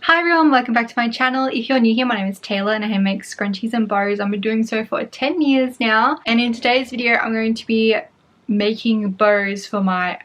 Hi everyone, welcome back to my channel. If you're new here, my name is Taylor and I make scrunchies and bows. I've been doing so for 10 years now, and in today's video I'm going to be making bows for my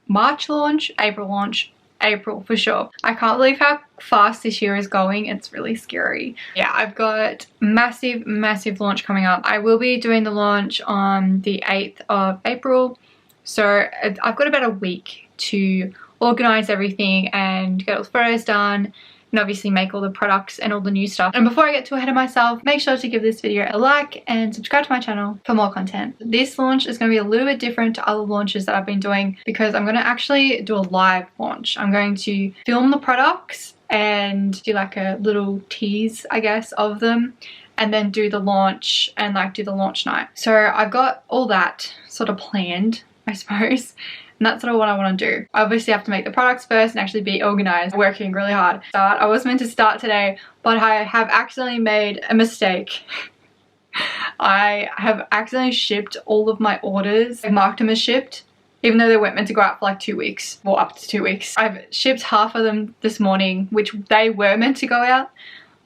March launch, April launch, April for sure. I can't believe how fast this year is going. It's really scary. Yeah, I've got massive launch coming up. I will be doing the launch on the 8th of April, so I've got about a week to organize everything and get all the photos done and obviously make all the products and all the new stuff. And before I get too ahead of myself, make sure to give this video a like and subscribe to my channel for more content. This launch is going to be a little bit different to other launches that I've been doing because I'm going to actually do a live launch. I'm going to film the products and do like a little tease, I guess, of them, and then do the launch and like do the launch night. So I've got all that sort of planned, I suppose. And that's sort of what I want to do. I obviously have to make the products first and actually be organized, working really hard. I was meant to start today, but I have accidentally made a mistake. I have accidentally shipped all of my orders. I marked them as shipped, even though they weren't meant to go out for like 2 weeks, or up to 2 weeks. I've shipped half of them this morning, which they were meant to go out,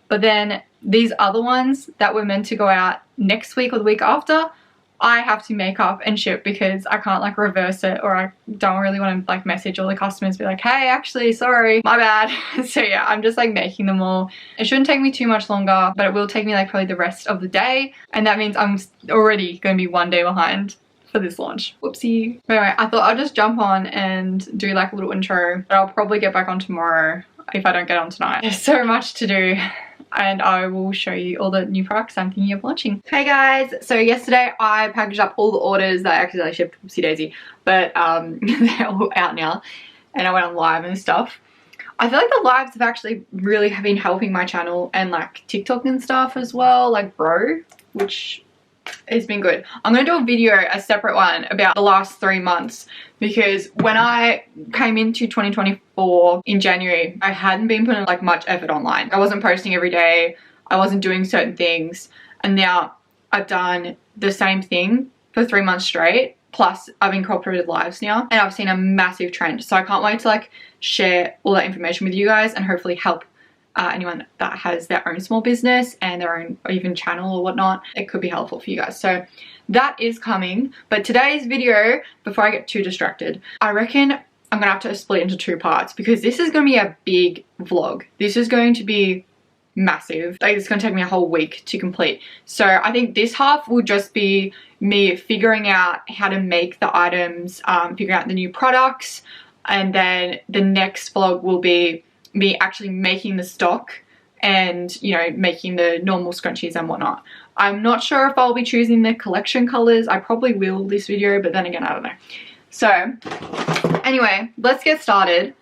but then these other ones that were meant to go out next week or the week after, I have to make up and ship because I can't like reverse it, or I don't really want to like message all the customers, be like, hey, actually, sorry, my bad. So yeah, I'm just like making them all. It shouldn't take me too much longer, but it will take me like probably the rest of the day. And that means I'm already going to be 1 day behind for this launch. Whoopsie. But anyway, I thought I'll just jump on and do like a little intro, but I'll probably get back on tomorrow if I don't get on tonight. There's so much to do, and I will show you all the new products I'm thinking of launching. Hey guys, so yesterday I packaged up all the orders that I accidentally shipped, whoopsie daisy, but they're all out now, and I went on live and stuff. I feel like the lives have actually really been helping my channel and like TikTok and stuff as well, like grow, which has been good. I'm going to do a video, a separate one, about the last 3 months, because when I came into 2024 in January, I hadn't been putting like much effort online. I wasn't posting every day, I wasn't doing certain things, and now I've done the same thing for 3 months straight, plus I've incorporated lives now, and I've seen a massive trend. So I can't wait to like share all that information with you guys and hopefully help anyone that has their own small business and their own even channel or whatnot. It could be helpful for you guys. So that is coming. But today's video, before I get too distracted, I reckon I'm gonna have to split into 2 parts because this is gonna be a big vlog. This is going to be massive. Like, it's gonna take me a whole week to complete. So I think this half will just be me figuring out how to make the items, figuring out the new products, and then the next vlog will be me actually making the stock and, you know, making the normal scrunchies and whatnot. I'm not sure if I'll be choosing the collection colors. I probably will this video, but then again, I don't know. So anyway, let's get started.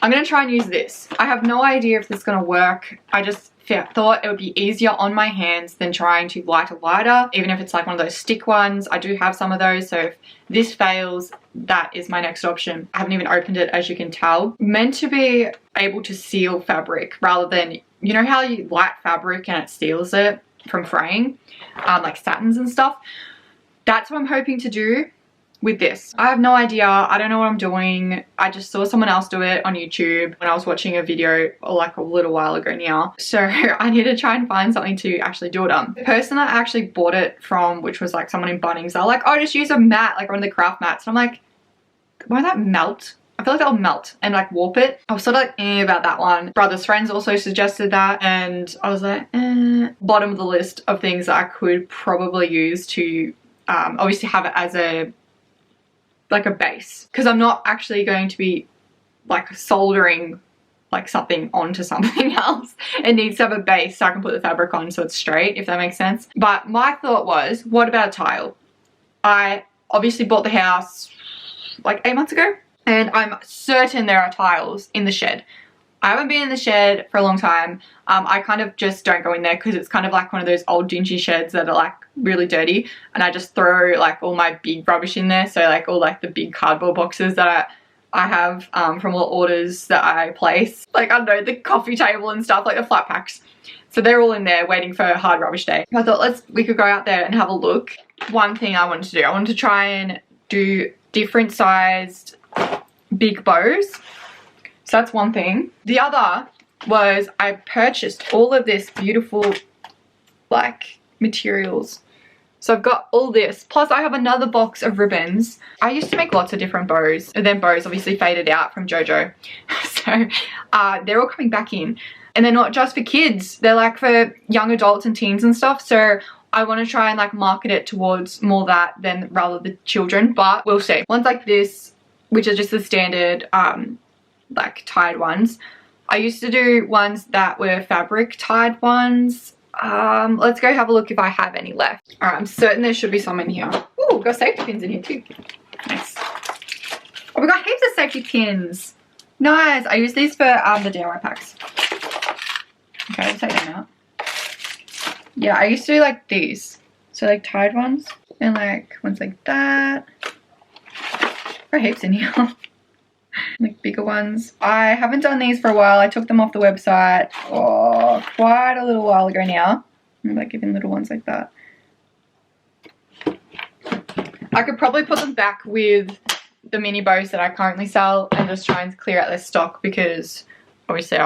I'm gonna try and use this. I have no idea if this is gonna work. I just thought it would be easier on my hands than trying to light a lighter, even if it's like one of those stick ones. I do have some of those, so if this fails, that is my next option. I haven't even opened it, as you can tell. Meant to be able to seal fabric rather than, you know how you light fabric and it seals it from fraying, like satins and stuff. That's what I'm hoping to do with this. I have no idea. I don't know what I'm doing. I just saw someone else do it on YouTube when I was watching a video like a little while ago now. So I need to try and find something to actually do it on. The person that I actually bought it from, which was like someone in Bunnings, they're like, oh, just use a mat, like one of the craft mats. And I'm like, won't that melt? I feel like that'll melt and like warp it. I was sort of like about that one. Brother's friends also suggested that, and I was like, bottom of the list of things that I could probably use to obviously have it as a like a base, because I'm not actually going to be like soldering like something onto something else. It needs to have a base so I can put the fabric on so it's straight, if that makes sense. But my thought was, what about a tile? I obviously bought the house like 8 months ago, and I'm certain there are tiles in the shed. I haven't been in the shed for a long time. I kind of just don't go in there because it's kind of like one of those old dingy sheds that are like really dirty, and I just throw like all my big rubbish in there. So like all like the big cardboard boxes that I have from all orders that I place. Like, I don't know, the coffee table and stuff, like the flat packs. So they're all in there waiting for a hard rubbish day. I thought we could go out there and have a look. One thing I wanted to do, I wanted to try and do different sized big bows. So that's one thing. The other was I purchased all of this beautiful like materials. So I've got all this, plus I have another box of ribbons. I used to make lots of different bows, and then bows obviously faded out from JoJo. So they're all coming back in. And they're not just for kids, they're like for young adults and teens and stuff. So I want to try and like market it towards more that than rather the children, but we'll see. Ones like this, which are just the standard like tied ones. I used to do ones that were fabric tied ones. Let's go have a look if I have any left. All right, I'm certain there should be some in here. Ooh, we've got safety pins in here too. Nice. Oh, we got heaps of safety pins. Nice. I use these for the DIY packs. Okay, I'll take them out. Yeah, I used to do like these. So like tied ones and like ones like that. Got heaps in here. Like bigger ones. I haven't done these for a while. I took them off the website quite a little while ago now. I'm like giving little ones like that. I could probably put them back with the mini bows that I currently sell and just try and clear out their stock, because obviously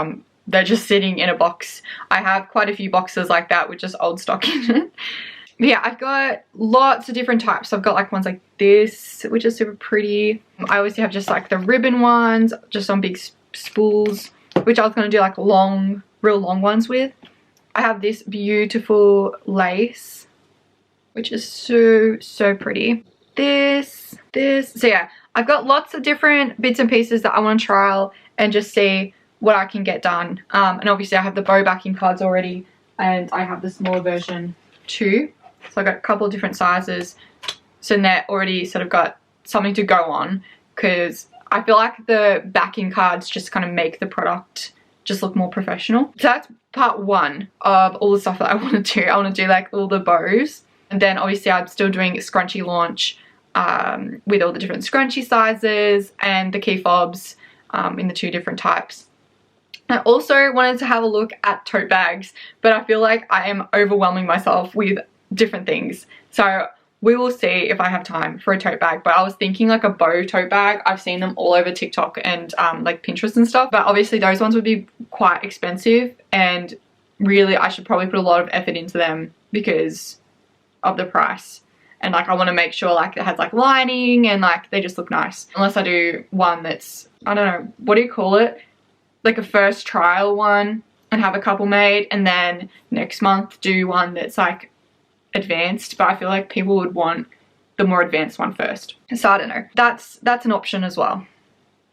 they're just sitting in a box. I have quite a few boxes like that with just old stock in it. But yeah, I've got lots of different types. I've got like ones like this, which is super pretty. I always have just like the ribbon ones, just on big spools, which I was going to do like long, real long ones with. I have this beautiful lace, which is so pretty. This. So yeah, I've got lots of different bits and pieces that I want to trial and just see what I can get done. And obviously I have the bow backing cards already, and I have the smaller version too. So I got a couple of different sizes, so they're already sort of got something to go on, because I feel like the backing cards just kind of make the product just look more professional. So that's part one of all the stuff that I want to do. I want to do like all the bows, and then obviously I'm still doing a scrunchie launch with all the different scrunchie sizes and the key fobs in the two different types. I also wanted to have a look at tote bags, but I feel like I am overwhelming myself with different things. So we will see if I have time for a tote bag, but I was thinking like a bow tote bag. I've seen them all over TikTok and like Pinterest and stuff, but obviously those ones would be quite expensive, and really I should probably put a lot of effort into them because of the price. And like I want to make sure like it has like lining and like they just look nice. Unless I do one that's, I don't know, what do you call it? Like a first trial one and have a couple made, and then next month do one that's like advanced, but I feel like people would want the more advanced one first. So I don't know. That's an option as well.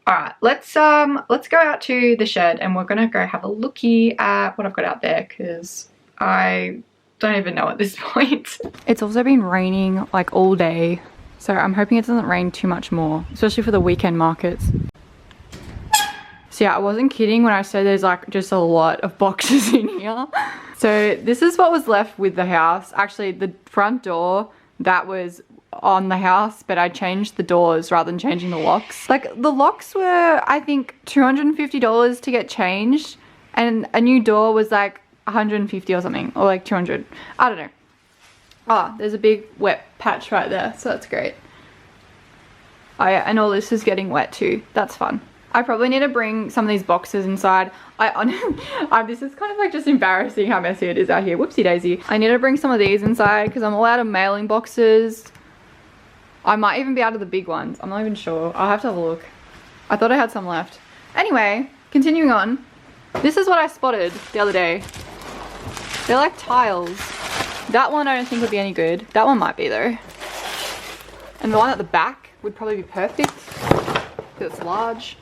Alright, let's go out to the shed and we're gonna go have a looky at what I've got out there, because I don't even know at this point. It's also been raining like all day, so I'm hoping it doesn't rain too much more, especially for the weekend markets. So yeah, I wasn't kidding when I said there's like just a lot of boxes in here. So this is what was left with the house. Actually, the front door, that was on the house, but I changed the doors rather than changing the locks. Like the locks were, I think, $250 to get changed, and a new door was like 150 or something, or like 200. I don't know. Oh, there's a big wet patch right there, so that's great. Oh yeah, and all this is getting wet too. That's fun. I probably need to bring some of these boxes inside. This is kind of like just embarrassing how messy it is out here. Whoopsie daisy. I need to bring some of these inside because I'm all out of mailing boxes. I might even be out of the big ones. I'm not even sure. I'll have to have a look. I thought I had some left. Anyway, continuing on. This is what I spotted the other day. They're like tiles. That one I don't think would be any good. That one might be though. And the one at the back would probably be perfect because it's large.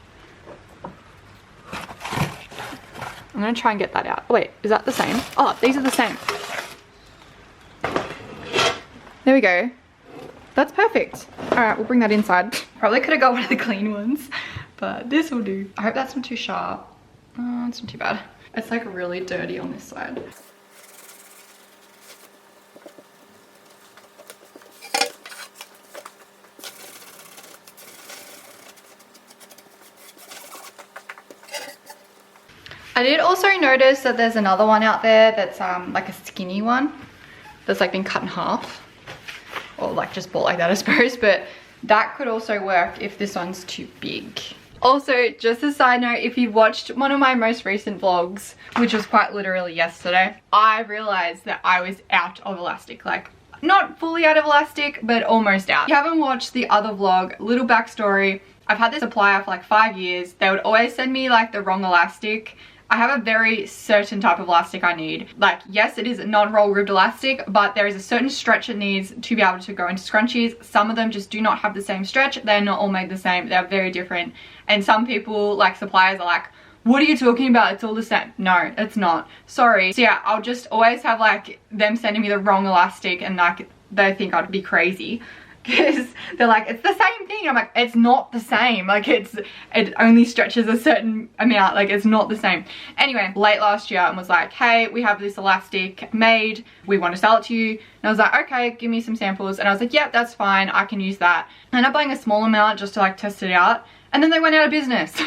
I'm gonna try and get that out. Oh wait, is that the same? Oh, these are the same. There we go. That's perfect. Alright, we'll bring that inside. Probably could have got one of the clean ones, but this will do. I hope that's not too sharp. Oh, it's not too bad. It's like really dirty on this side. I did also notice that there's another one out there that's like a skinny one that's like been cut in half, or like just bought like that I suppose, but that could also work if this one's too big. Also, just a side note, if you watched one of my most recent vlogs, which was quite literally yesterday, I realized that I was out of elastic. Like, not fully out of elastic, but almost out. If you haven't watched the other vlog, little backstory, I've had this supplier for like 5 years. They would always send me like the wrong elastic. I have a very certain type of elastic I need. Like, yes, it is non-roll ribbed elastic, but there is a certain stretch it needs to be able to go into scrunchies. Some of them just do not have the same stretch. They're not all made the same. They're very different. And some people, like suppliers, are like, what are you talking about? It's all the same. No, it's not. Sorry. So yeah, I'll just always have like them sending me the wrong elastic, and like they think I'd be crazy. Because they're like, it's the same thing. I'm like, it's not the same. Like, it only stretches a certain amount. Like, it's not the same. Anyway, late last year, and was like, hey, we have this elastic made. We want to sell it to you. And I was like, okay, give me some samples. And I was like, yep, that's fine. I can use that. I ended up buying a small amount just to like test it out. And then they went out of business. So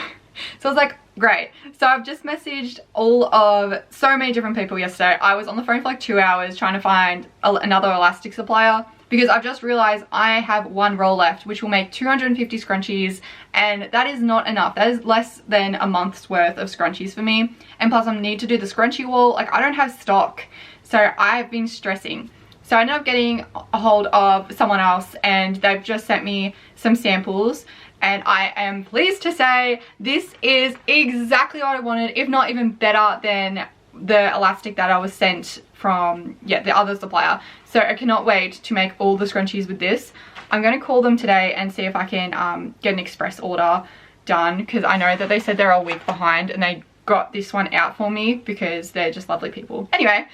I was like, great. So I've just messaged all of so many different people yesterday. I was on the phone for like 2 hours trying to find another elastic supplier, because I've just realized I have one roll left, which will make 250 scrunchies, and that is not enough. That is less than a month's worth of scrunchies for me. And plus I need to do the scrunchie wall. Like, I don't have stock, so I've been stressing. So I ended up getting a hold of someone else, and they've just sent me some samples, and I am pleased to say this is exactly what I wanted, if not even better than the elastic that I was sent from, yeah, the other supplier. So I cannot wait to make all the scrunchies with this. I'm going to call them today and see if I can get an express order done, because I know that they said they're a week behind, and they got this one out for me because they're just lovely people. Anyway,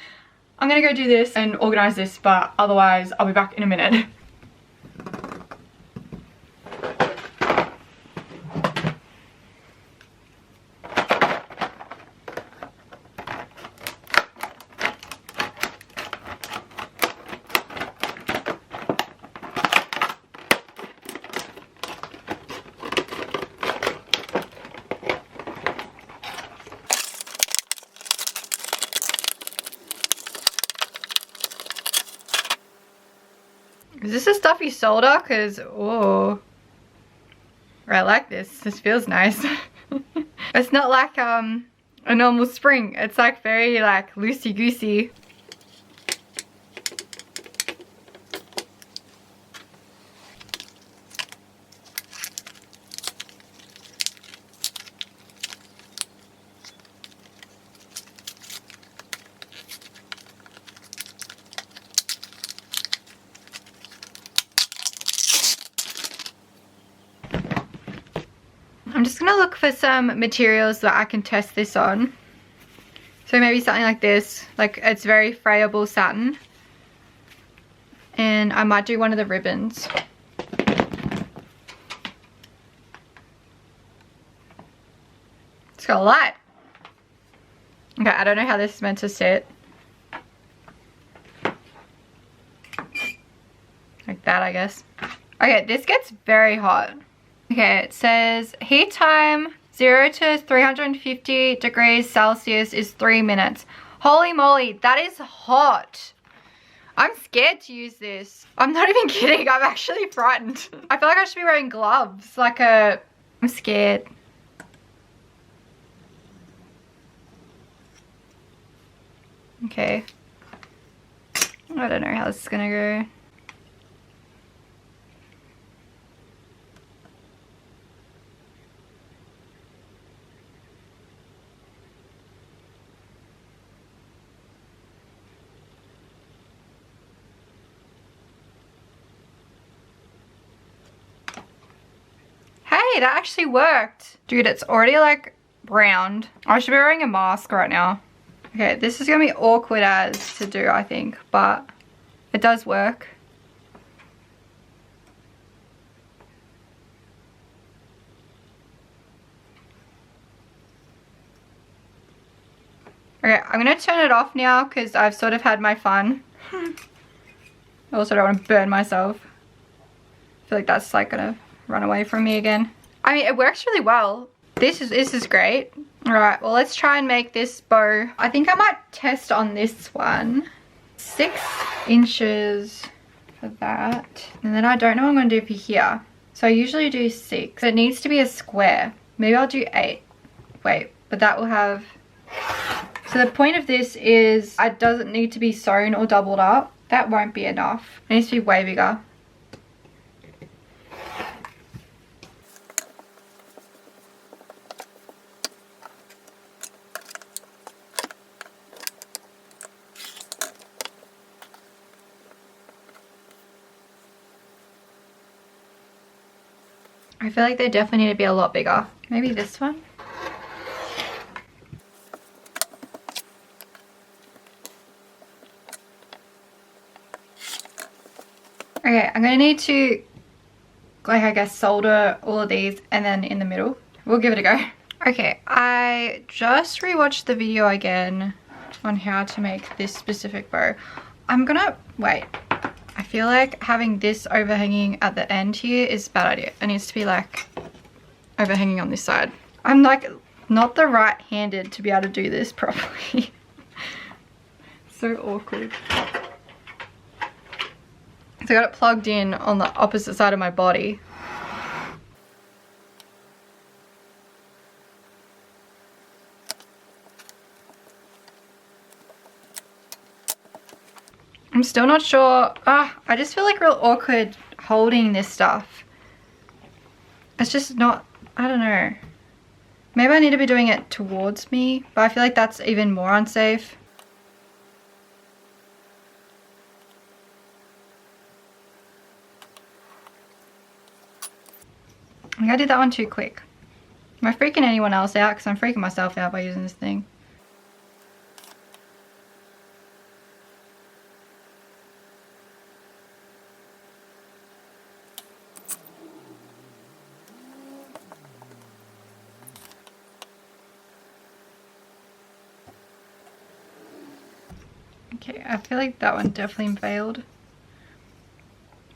I'm going to go do this and organize this, but otherwise I'll be back in a minute. Is this the stuff you solder? Because, oh, I like this. This feels nice. It's not like a normal spring. It's like very like loosey-goosey. I'm just gonna look for some materials that I can test this on. So maybe something like this, like it's very frayable satin. And I might do one of the ribbons. It's got a light. Okay, I don't know how this is meant to sit. Like that, I guess. Okay, this gets very hot. Okay, it says heat time 0 to 350 degrees Celsius is 3 minutes. Holy moly, that is hot. I'm scared to use this. I'm not even kidding, I'm actually frightened. I feel like I should be wearing gloves, I'm scared. Okay. I don't know how this is gonna go. Hey, that actually worked. Dude, it's already like browned. I should be wearing a mask right now. Okay, this is gonna be awkward as to do, I think, but it does work. Okay, I'm gonna turn it off now because I've sort of had my fun. I also don't want to burn myself. I feel like that's like gonna run away from me again. I mean, it works really well. This is great. All right, well, let's try and make this bow. I think I might test on this one. 6 inches for that. And then I don't know what I'm gonna do for here. So I usually do 6. It needs to be a square. Maybe I'll do 8. Wait, but that will have... So the point of this is it doesn't need to be sewn or doubled up. That won't be enough. It needs to be way bigger. I feel like they definitely need to be a lot bigger. Maybe this one? Okay, I'm gonna need to, like, I guess solder all of these and then in the middle. We'll give it a go. Okay, I just rewatched the video again on how to make this specific bow. I'm gonna, wait. I feel like having this overhanging at the end here is a bad idea. It needs to be like overhanging on this side. I'm like not the right-handed to be able to do this properly. So awkward. So I got it plugged in on the opposite side of my body. I'm still not sure. I just feel like real awkward holding this stuff. It's just not, I don't know. Maybe I need to be doing it towards me, but I feel like that's even more unsafe. I think I did that one too quick. Am I freaking anyone else out? Because I'm freaking myself out by using this thing. Okay, I feel like that one definitely failed.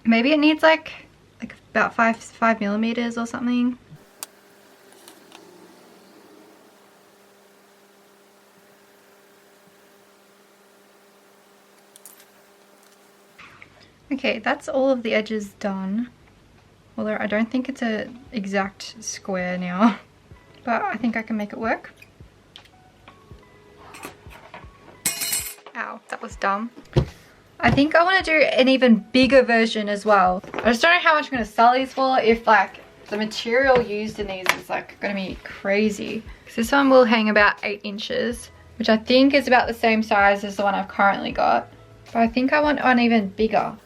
Maybe it needs like about 5 millimeters or something. Okay, that's all of the edges done. Although I don't think it's an exact square now, but I think I can make it work. Ow, that was dumb. I think I want to do an even bigger version as well. I just don't know how much I'm going to sell these for, if like the material used in these is like going to be crazy. This one will hang about 8 inches, which I think is about the same size as the one I've currently got. But I think I want one even bigger.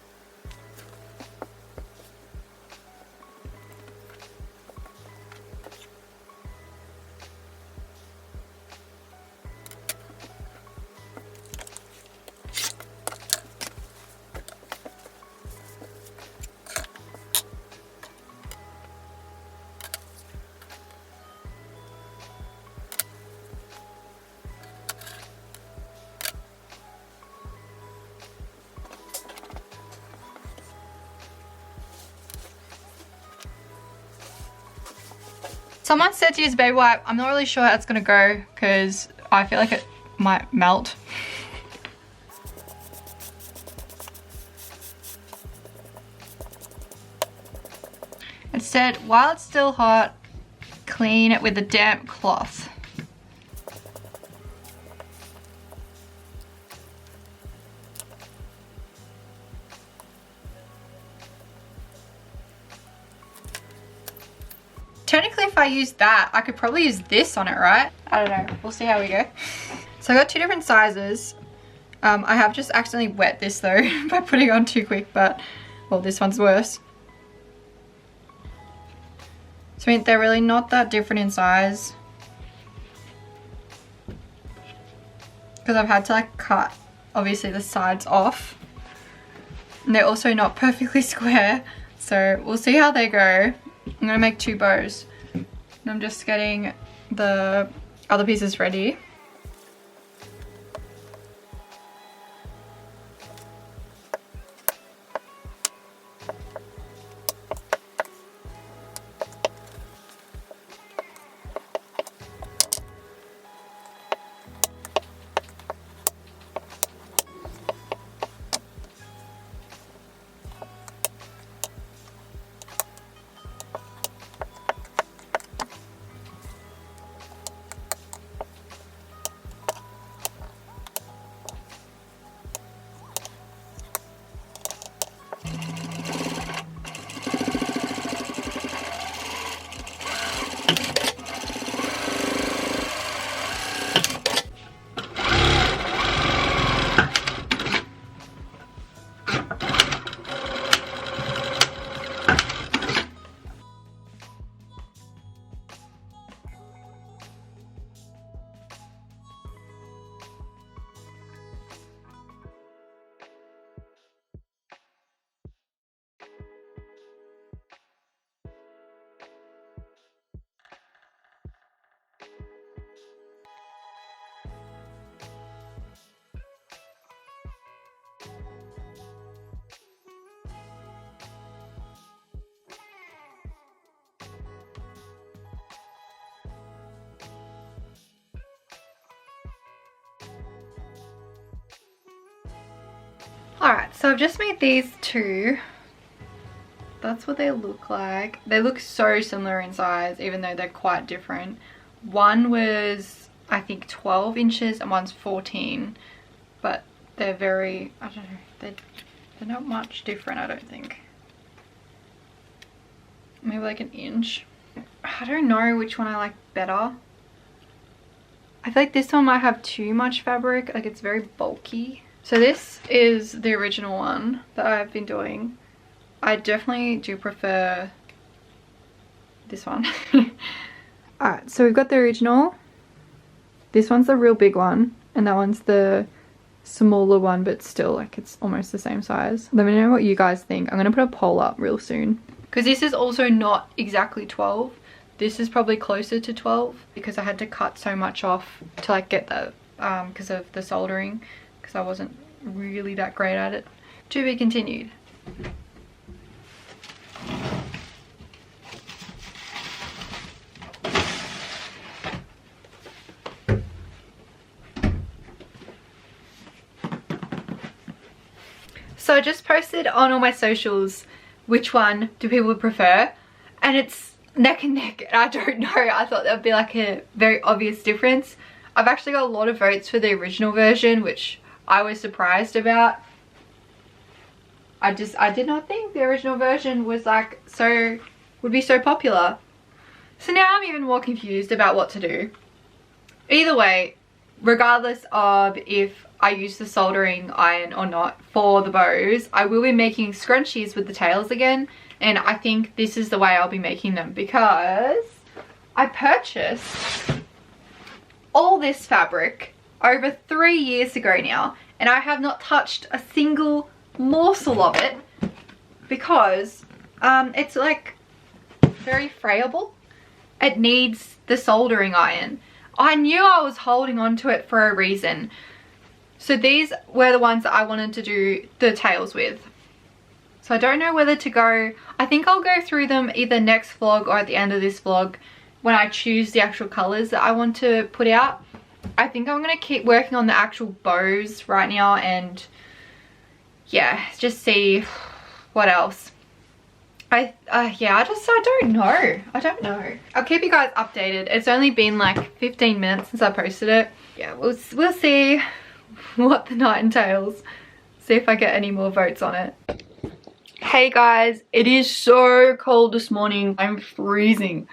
Someone said to use baby wipe. I'm not really sure how it's gonna go because I feel like it might melt. It said, while it's still hot, clean it with a damp cloth. Technically, if I use that, I could probably use this on it, right? I don't know. We'll see how we go. So I got 2 different sizes. I have just accidentally wet this though by putting on too quick, but well, this one's worse. So I mean, they're really not that different in size, because I've had to like cut obviously the sides off, and they're also not perfectly square. So we'll see how they go. I'm gonna make 2 bows, and I'm just getting the other pieces ready. Alright, so I've just made these two. That's what they look like. They look so similar in size, even though they're quite different. One was, I think, 12 inches and one's 14. But they're very, I don't know, they're not much different, I don't think. Maybe like an inch. I don't know which one I like better. I feel like this one might have too much fabric, like it's very bulky. So this is the original one that I've been doing. I definitely do prefer this one. Alright, so we've got the original. This one's the real big one, and that one's the smaller one, but still like it's almost the same size. Let me know what you guys think. I'm gonna put a poll up real soon. Because this is also not exactly 12. This is probably closer to 12 because I had to cut so much off to like get the, because of the soldering, because I wasn't really that great at it. To be continued. So I just posted on all my socials which one do people prefer, and it's neck and neck. I don't know, I thought that would be like a very obvious difference. I've actually got a lot of votes for the original version, which I was surprised about. I did not think the original version was like would be so popular. So now I'm even more confused about what to do. Either way, regardless of if I use the soldering iron or not for the bows, I will be making scrunchies with the tails again, and I think this is the way I'll be making them because I purchased all this fabric over 3 years ago now, and I have not touched a single morsel of it because it's like very frayable. It needs the soldering iron. I knew I was holding on to it for a reason. So these were the ones that I wanted to do the tails with. So I don't know whether to go, I think I'll go through them either next vlog or at the end of this vlog when I choose the actual colours that I want to put out. I think I'm going to keep working on the actual bows right now and yeah, just see what else. Yeah, I don't know. I'll keep you guys updated. It's only been like 15 minutes since I posted it. Yeah, we'll see what the night entails. See if I get any more votes on it. Hey guys, it is so cold this morning. I'm freezing.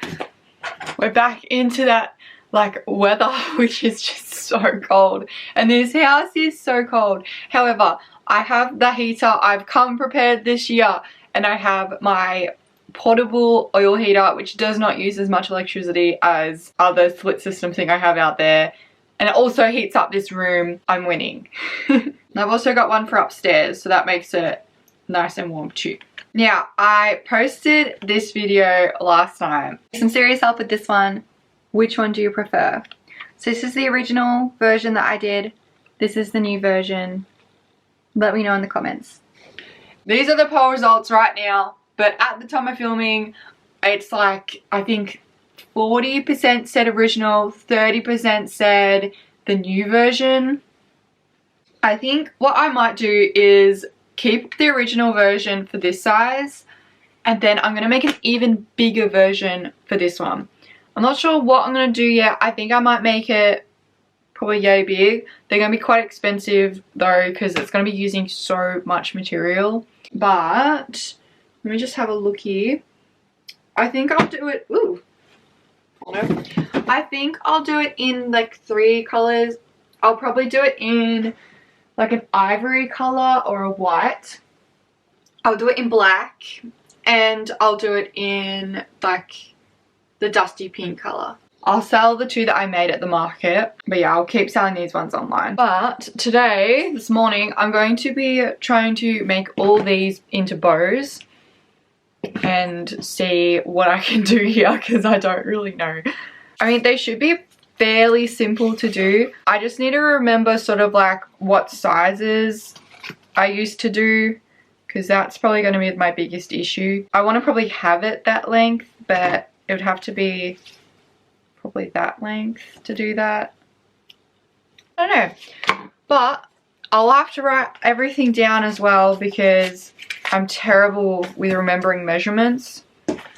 We're back into that like weather, which is just so cold. And this house is so cold. However, I have the heater. I've come prepared this year. And I have my portable oil heater, which does not use as much electricity as other split system thing I have out there. And it also heats up this room. I'm winning. And I've also got one for upstairs, so that makes it nice and warm too. Now, I posted this video last time. Some serious help with this one. Which one do you prefer? So this is the original version that I did. This is the new version. Let me know in the comments. These are the poll results right now, but at the time of filming, it's like, I think 40% said original, 30% said the new version. I think what I might do is keep the original version for this size, and then I'm going to make an even bigger version for this one. I'm not sure what I'm going to do yet. I think I might make it probably yay big. They're going to be quite expensive though because it's going to be using so much material. But let me just have a look here. I think I'll do it. Ooh. Oh no. I think I'll do it in like 3 colors. I'll probably do it in like an ivory color or a white. I'll do it in black, and I'll do it in like the dusty pink color. I'll sell the 2 that I made at the market, but yeah, I'll keep selling these ones online. But today, this morning, I'm going to be trying to make all these into bows and see what I can do here because I don't really know. I mean, they should be fairly simple to do. I just need to remember sort of like what sizes I used to do because that's probably going to be my biggest issue. I want to probably have it that length, but it would have to be probably that length to do that. I don't know, but I'll have to write everything down as well because I'm terrible with remembering measurements.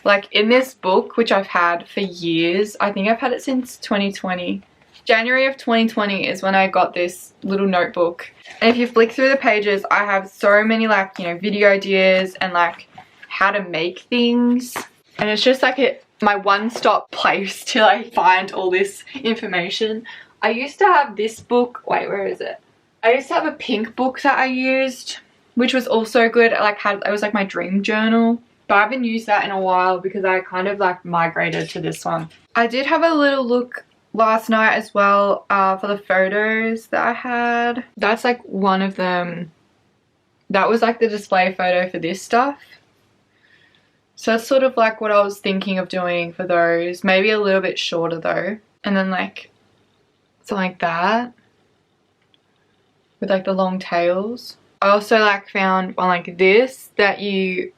Like in this book, which I've had for years, I think I've had it since 2020. January of 2020 is when I got this little notebook. And if you flick through the pages, I have so many like, you know, video ideas and like how to make things. And it's just like my one-stop place till I find all this information. I used to have this book. Wait, where is it? I used to have a pink book that I used, which was also good. It was like my dream journal. But I haven't used that in a while because I kind of like migrated to this one. I did have a little look last night as well for the photos that I had. That's like one of them. That was like the display photo for this stuff. So that's sort of like what I was thinking of doing for those. Maybe a little bit shorter though. And then like something like that with like the long tails. I also like found one like this that you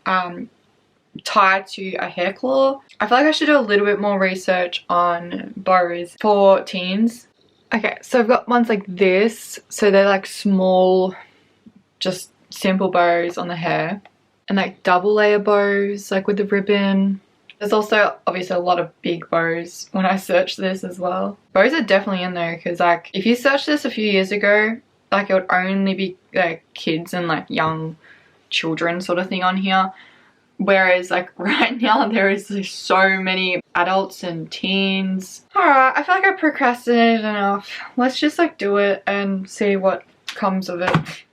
tie to a hair claw. I feel like I should do a little bit more research on bows for teens. Okay, so I've got ones like this. So they're like small, just simple bows on the hair. And like double layer bows, like with the ribbon. There's also obviously a lot of big bows when I searched this as well. Bows are definitely in there because like if you searched this a few years ago, like it would only be like kids and like young children sort of thing on here. Whereas like right now there is like so many adults and teens. Alright, I feel like I procrastinated enough. Let's just like do it and see what comes of it.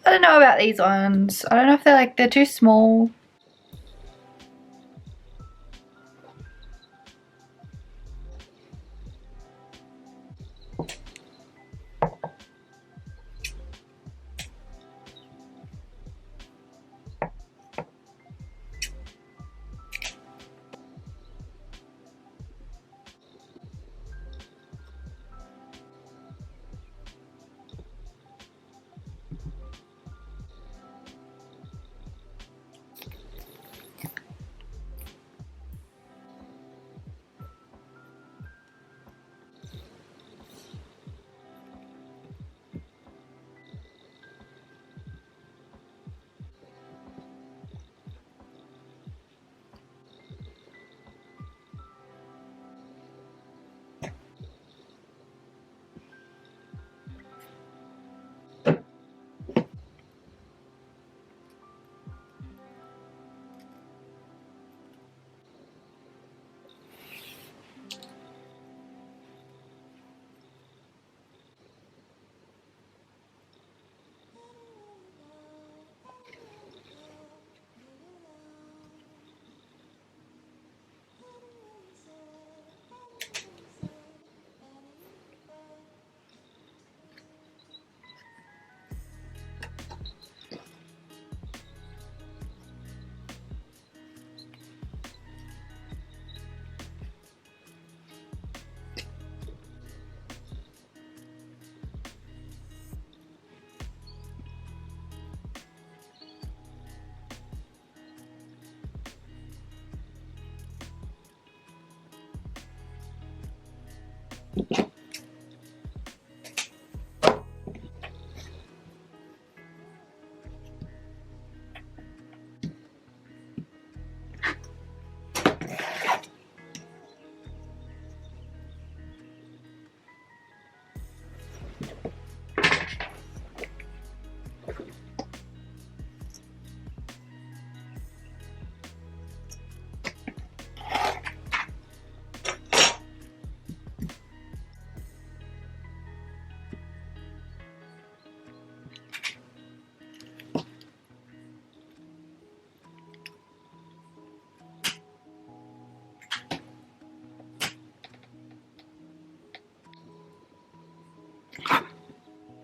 I don't know about these ones. I don't know if they're too small.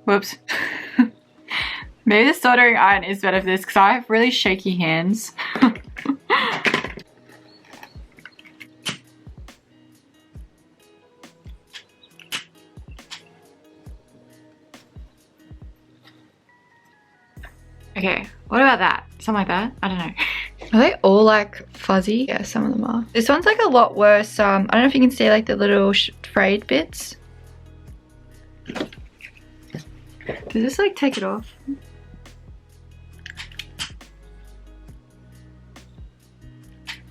Whoops. Maybe the soldering iron is better for this because I have really shaky hands. Okay, what about that? Something like that? I don't know. Are they all like fuzzy? Yeah, some of them are. This one's like a lot worse. I don't know if you can see like the little frayed bits. Does this like take it off?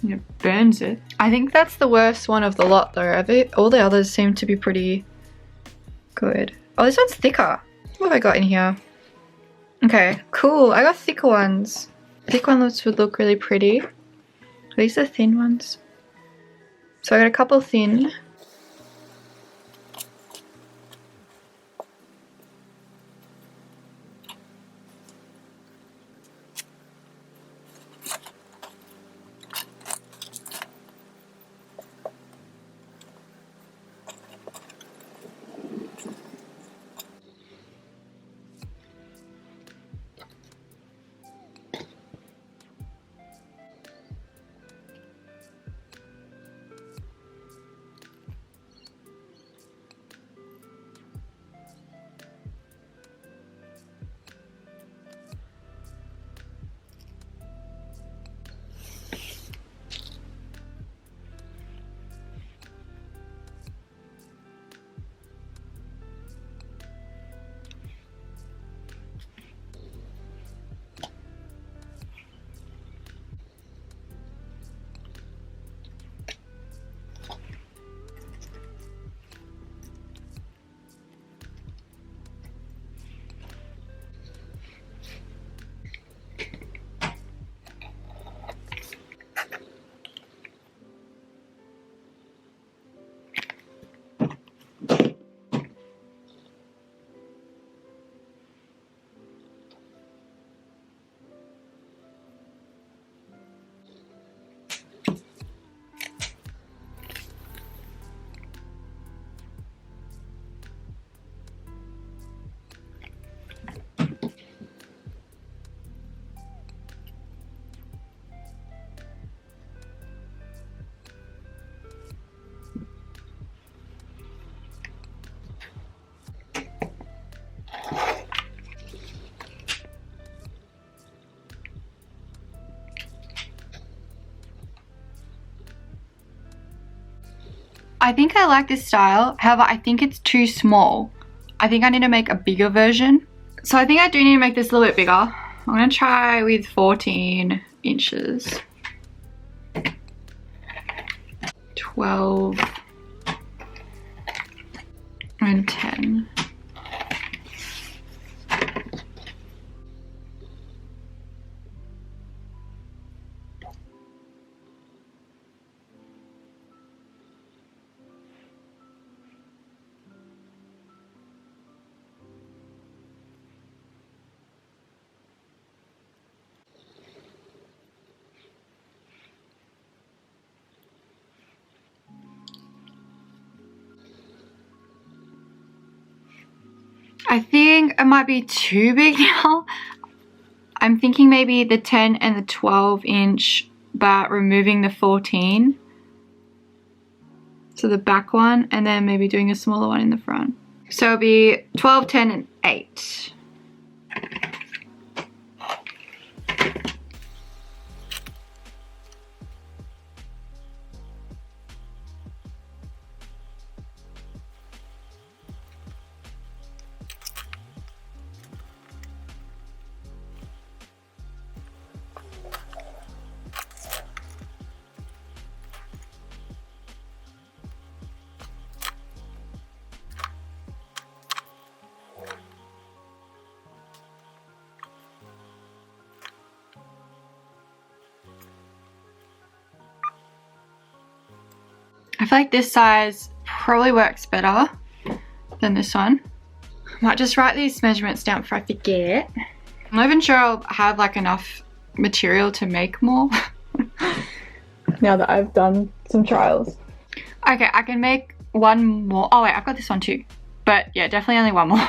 It burns it. I think that's the worst one of the lot though. All the others seem to be pretty good. Oh, this one's thicker. What have I got in here? Okay, cool. I got thicker ones. Thick ones would look really pretty. These are thin ones. So I got a couple thin. I think I like this style, however I think it's too small. I think I need to make a bigger version. So I think I do need to make this a little bit bigger. I'm gonna try with 14 inches. 12 and 10. I think it might be too big now. I'm thinking maybe the 10 and the 12 inch, but removing the 14. So the back one, and then maybe doing a smaller one in the front. So it'll be 12, 10, and 8. I feel like this size probably works better than this one. I might just write these measurements down before I forget. I'm not even sure I'll have like enough material to make more. Now that I've done some trials. Okay, I can make one more. Oh wait, I've got this one too. But yeah, definitely only one more.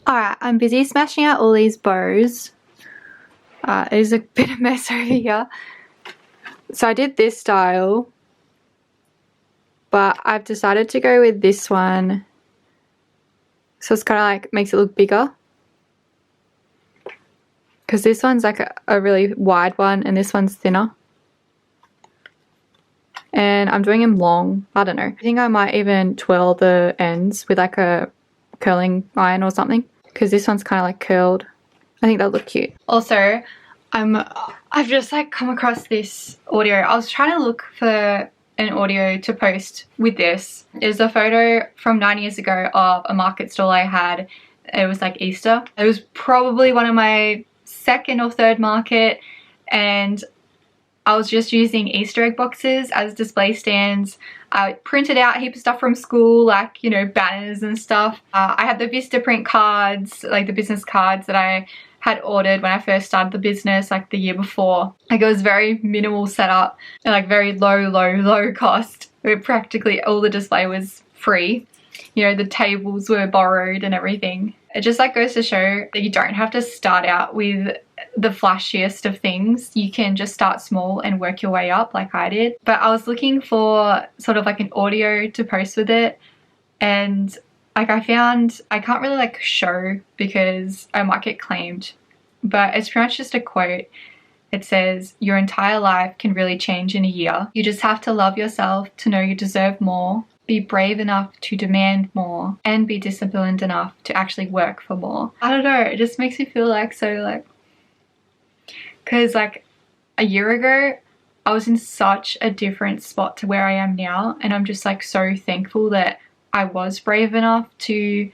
Alright, I'm busy smashing out all these bows. It is a bit of a mess over here. So I did this style, but I've decided to go with this one. So it's kind of like makes it look bigger. Because this one's like a really wide one and this one's thinner. And I'm doing them long. I don't know. I think I might even twirl the ends with like a curling iron or something. Because this one's kind of like curled. I think that'll look cute. Also, I've just like come across this audio. I was trying to look for an audio to post with this. There's a photo from 9 years ago of a market stall I had. It was like Easter. It was probably one of my second or third market, and I was just using Easter egg boxes as display stands. I printed out a heap of stuff from school, like, you know, banners and stuff. I had the Vistaprint cards, like the business cards that I had ordered when I first started the business, like the year before. Like, it was very minimal setup and like very low cost. Practically all the display was free. You know, the tables were borrowed and everything. It just like goes to show that you don't have to start out with the flashiest of things. You can just start small and work your way up like I did. But I was looking for sort of like an audio to post with it, and like I found I can't really like show because I might get claimed, but it's pretty much just a quote. It says, "Your entire life can really change in a year. You just have to love yourself to know you deserve more. Be brave enough to demand more, and be disciplined enough to actually work for more." I don't know, it just makes me feel like so like, because like a year ago I was in such a different spot to where I am now, and I'm just like so thankful that I was brave enough to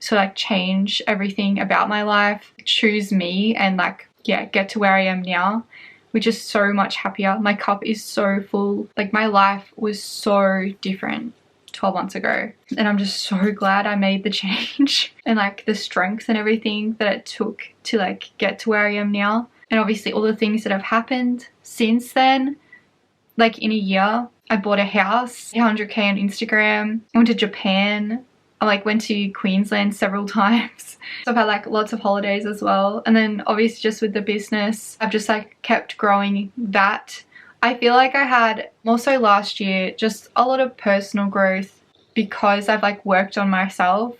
to like change everything about my life, choose me, and like, yeah, get to where I am now, which is so much happier. My cup is so full. Like my life was so different 12 months ago, and I'm just so glad I made the change and like the strength and everything that it took to like get to where I am now. And obviously all the things that have happened since then. Like in a year I bought a house, 100k on Instagram, I went to Japan, I like went to Queensland several times. So I've had like lots of holidays as well. And then obviously just with the business, I've just like kept growing that. I feel like I had more so last year just a lot of personal growth because I've like worked on myself.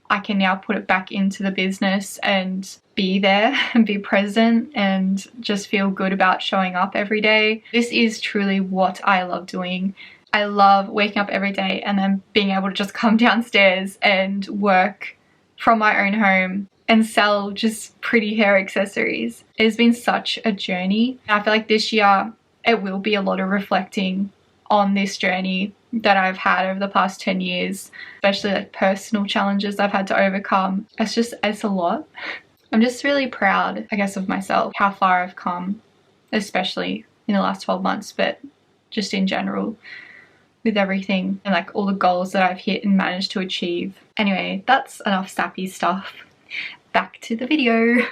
I can now put it back into the business and be there and be present and just feel good about showing up every day. This is truly what I love doing. I love waking up every day and then being able to just come downstairs and work from my own home and sell just pretty hair accessories. It has been such a journey. I feel like this year it will be a lot of reflecting on this journey that I've had over the past 10 years, especially like personal challenges I've had to overcome. It's a lot. I'm just really proud, I guess, of myself, how far I've come, especially in the last 12 months, but just in general with everything and like all the goals that I've hit and managed to achieve. Anyway, that's enough sappy stuff. Back to the video.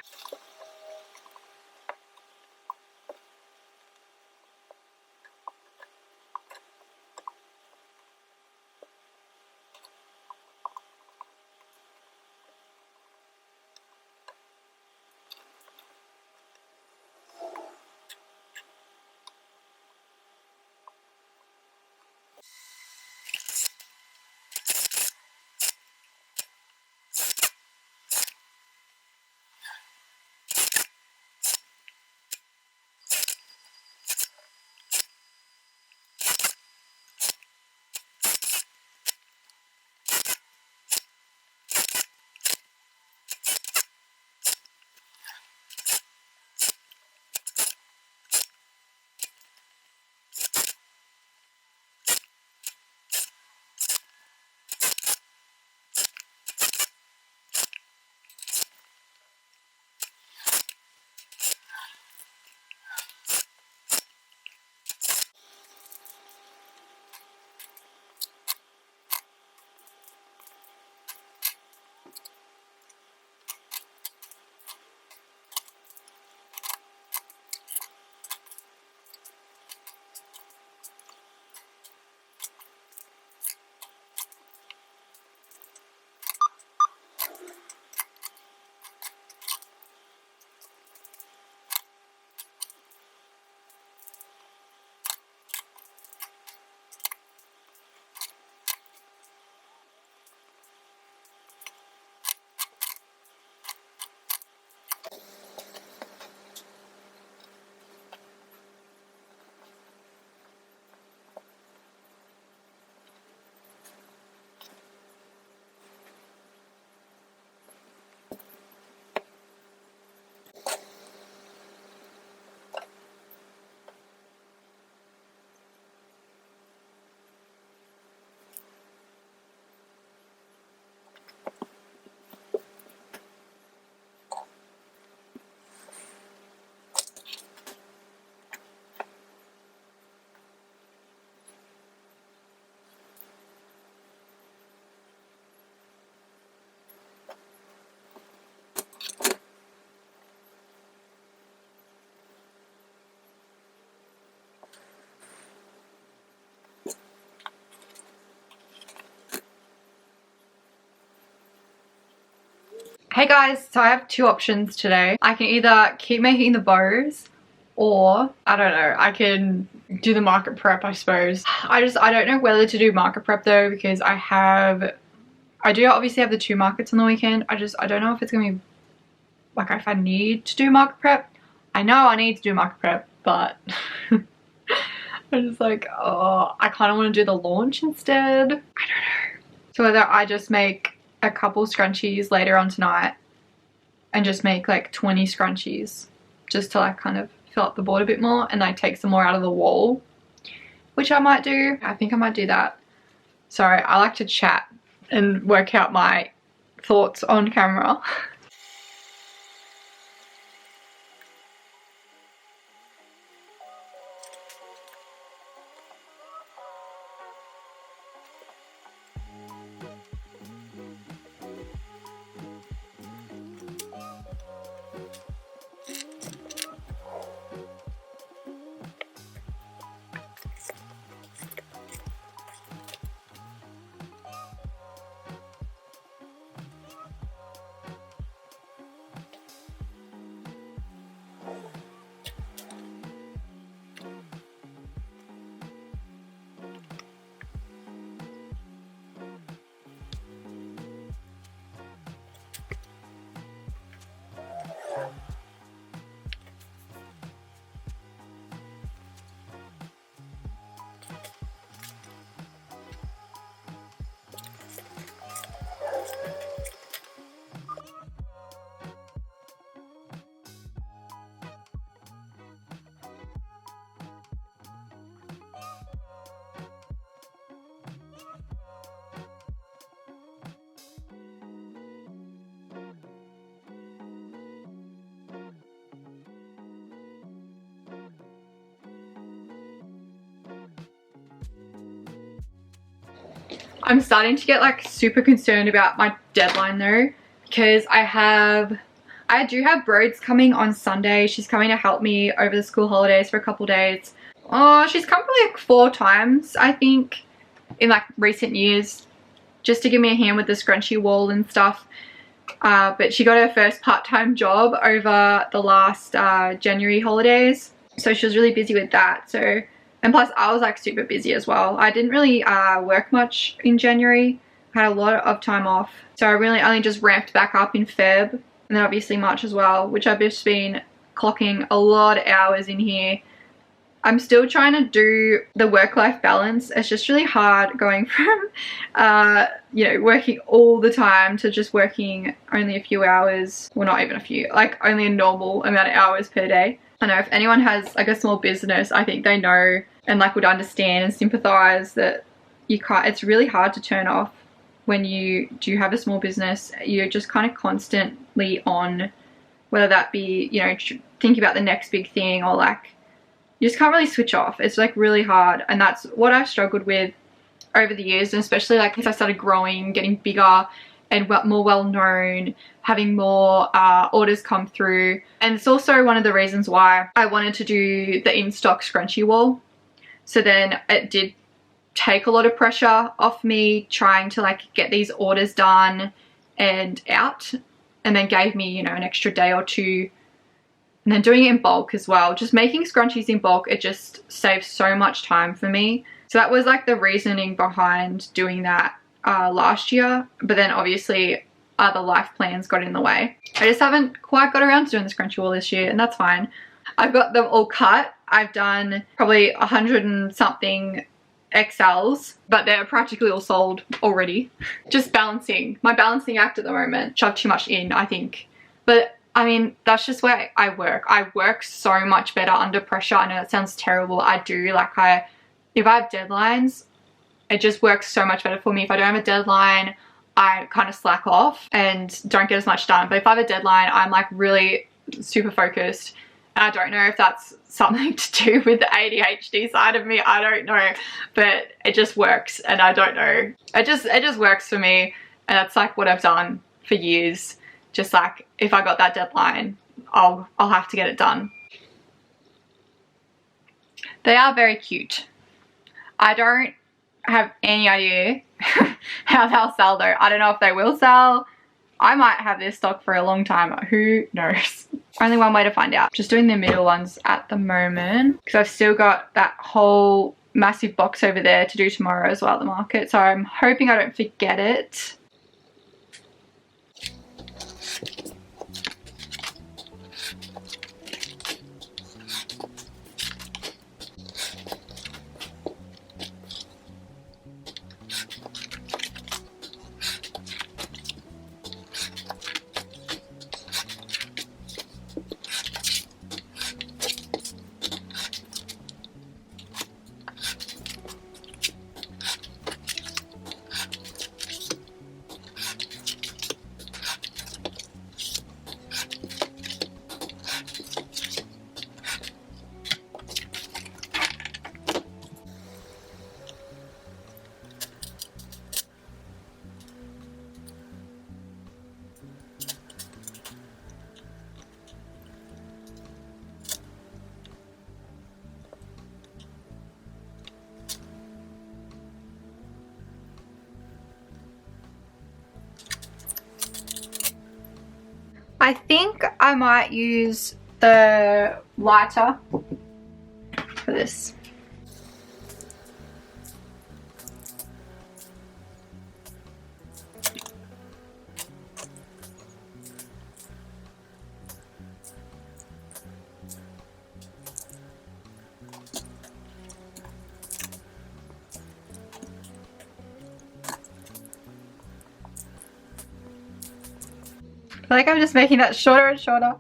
Hey guys, so I have two options today. I can either keep making the bows or, I don't know, I can do the market prep, I suppose. I don't know whether to do market prep though, because I do obviously have the 2 markets on the weekend. I don't know if it's gonna be, like, if I need to do market prep. I know I need to do market prep, but I'm just like, oh, I kind of want to do the launch instead. I don't know. So whether I just make a couple scrunchies later on tonight and just make like 20 scrunchies just to like kind of fill up the board a bit more and like take some more out of the wall, which I might do. I think I might do that. Sorry, I like to chat and work out my thoughts on camera. I'm starting to get like super concerned about my deadline though, because I do have Broads coming on Sunday. She's coming to help me over the school holidays for a couple days. Oh, she's come probably like 4 times, I think, in like recent years, just to give me a hand with the scrunchie wall and stuff. But she got her first part-time job over the last January holidays, so she was really busy with that. So, and plus I was like super busy as well. I didn't really work much in January. I had a lot of time off, so I really only just ramped back up in Feb, and then obviously March as well, which I've just been clocking a lot of hours in here. I'm still trying to do the work-life balance. It's just really hard going from, you know, working all the time to just working only a few hours. Well, not even a few, like only a normal amount of hours per day. I know if anyone has like a small business, I think they know and like would understand and sympathize that you can't, it's really hard to turn off when you do have a small business. You're just kind of constantly on, whether that be, you know, thinking about the next big thing, or like, you just can't really switch off. It's like really hard, and that's what I've struggled with over the years, and especially like as I started growing, getting bigger and more well known, having more orders come through. And it's also one of the reasons why I wanted to do the in-stock scrunchie wall. So then it did take a lot of pressure off me trying to like get these orders done and out, and then gave me, you know, an extra day or two. And then doing it in bulk as well, just making scrunchies in bulk, it just saves so much time for me. So that was like the reasoning behind doing that last year. But then obviously other life plans got in the way. I just haven't quite got around to doing the scrunchie wall this year, and that's fine. I've got them all cut. I've done probably 100 and something XLs, but they're practically all sold already. Just balancing, my balancing act at the moment, shoved too much in, I think. But I mean, that's just where I work. I work so much better under pressure. I know that sounds terrible. I do. Like, if I have deadlines, it just works so much better for me. If I don't have a deadline, I kind of slack off and don't get as much done. But if I have a deadline, I'm like really super focused. And I don't know if that's something to do with the ADHD side of me. I don't know. But it just works, and I don't know. It just works for me. And that's like what I've done for years. Just like, if I got that deadline, I'll have to get it done. They are very cute. I don't have any idea how they'll sell though. I don't know if they will sell. I might have this stock for a long time. Who knows? Only one way to find out. Just doing the middle ones at the moment, because I've still got that whole massive box over there to do tomorrow as well at the market. So I'm hoping I don't forget it. I think I might use the lighter for this. I feel like I'm just making that shorter and shorter.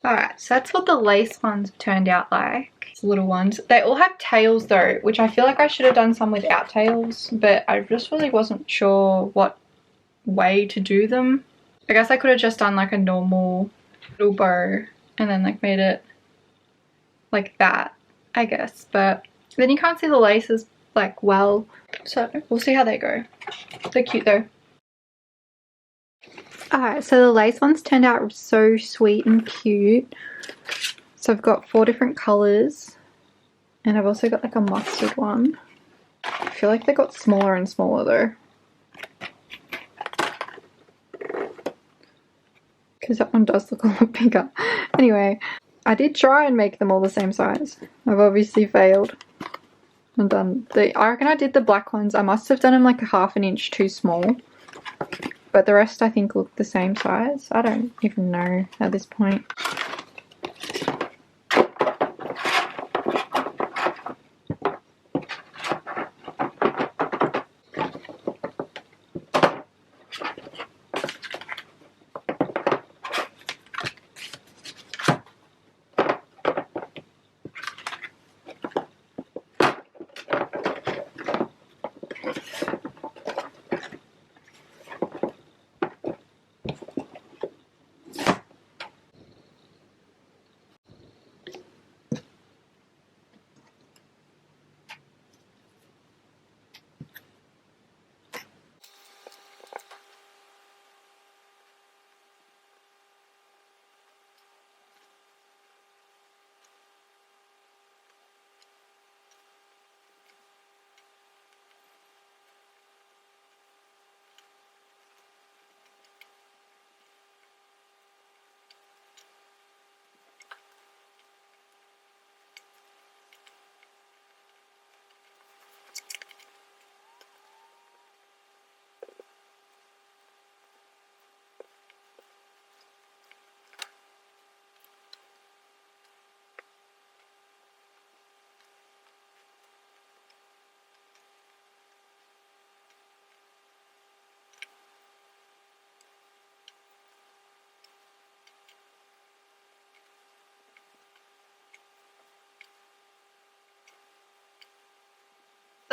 Alright, so that's what the lace ones turned out like. These little ones. They all have tails though, which I feel like I should have done some without tails, but I just really wasn't sure what way to do them. I guess I could have just done like a normal little bow and then like made it like that, I guess, but then you can't see the laces like well, so we'll see how they go. They're cute though. Alright, so the lace ones turned out so sweet and cute. So I've got 4 different colours and I've also got like a mustard one. I feel like they got smaller and smaller though, because that one does look a lot bigger. Anyway, I did try and make them all the same size. I've obviously failed. I reckon I did the black ones. I must have done them like a ½ inch too small. But the rest I think look the same size. I don't even know at this point.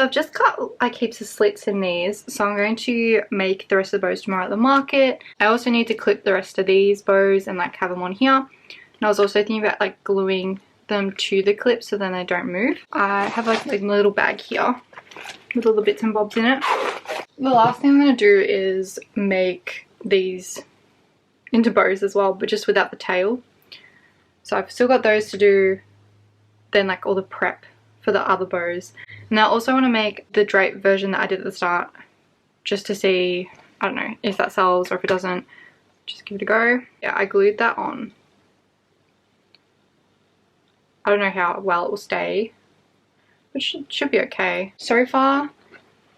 So I've just cut like heaps of slits in these, so I'm going to make the rest of the bows tomorrow at the market. I also need to clip the rest of these bows and like have them on here. And I was also thinking about like gluing them to the clip so then they don't move. I have like a little bag here with all the bits and bobs in it. The last thing I'm going to do is make these into bows as well, but just without the tail. So I've still got those to do, then like all the prep for the other bows. And I also want to make the drape version that I did at the start, just to see, I don't know, if that sells or if it doesn't, just give it a go. Yeah, I glued that on. I don't know how well it will stay, but should be okay. So far,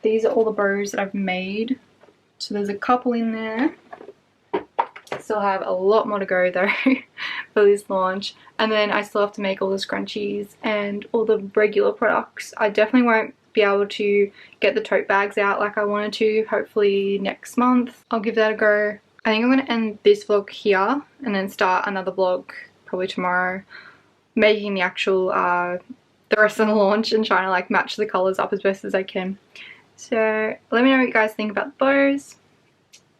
these are all the bows that I've made. So there's a couple in there. Still have a lot more to go though for this launch, and then I still have to make all the scrunchies and all the regular products. I definitely won't be able to get the tote bags out like I wanted to. Hopefully next month I'll give that a go. I think I'm going to end this vlog here and then start another vlog probably tomorrow, making the actual the rest of the launch and trying to like match the colors up as best as I can. So let me know what you guys think about the bows,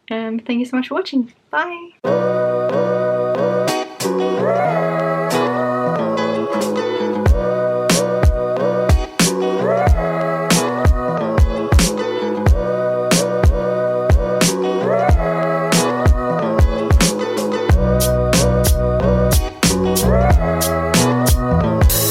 and thank you so much for watching. Bye!